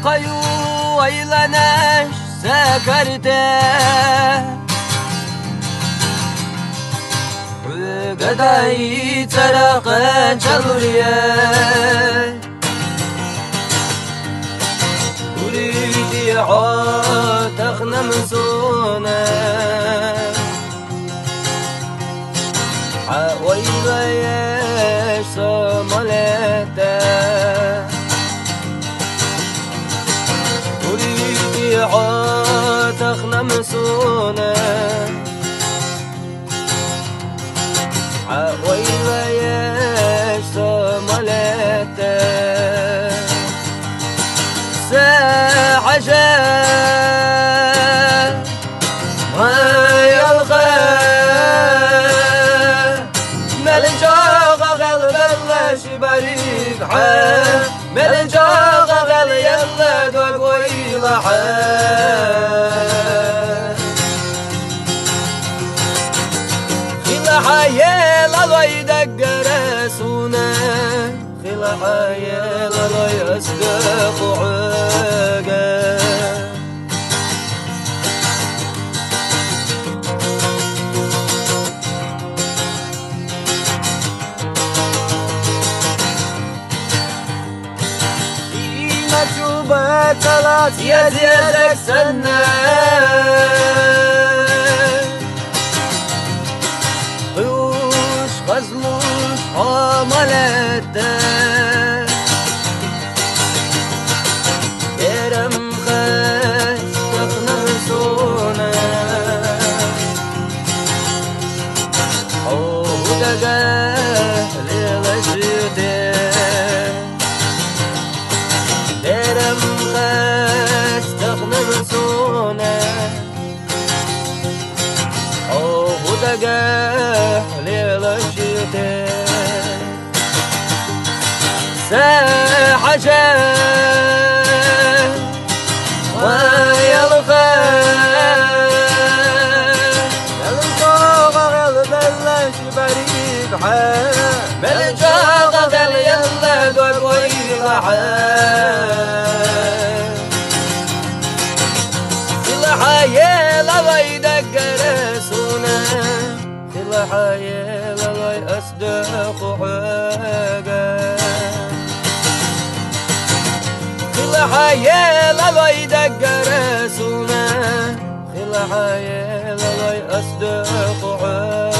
قيو ويلناش سكرته وقداي ترقى جلريه وليدي عاتقنا مسونا ويليش سمالته وليدي عاتقنا مسونا ويليش سمالته عجاب ما يلغى ملجاغ غلب الله شبريك حال ملجاغ غل يلا دوق ويلحال خلحايا الله يدق رسونا خلحايا الله يصدق عقا مجوبة ثلاث يزيدك سنة غيوش غزلوش عملته يرم خش تخنسونا عودك للشتاء درم خش تخنسونا عودك للشتاء ساحجة ويلقى يلقى غلب الله بريد حال ملجاغ غل يلا دوق ويلحال خلحايا الله يدق رسونا خلحايا الله يصدق حقا خلحايا الله يدق رسونا خلحايا الله يصدق حقا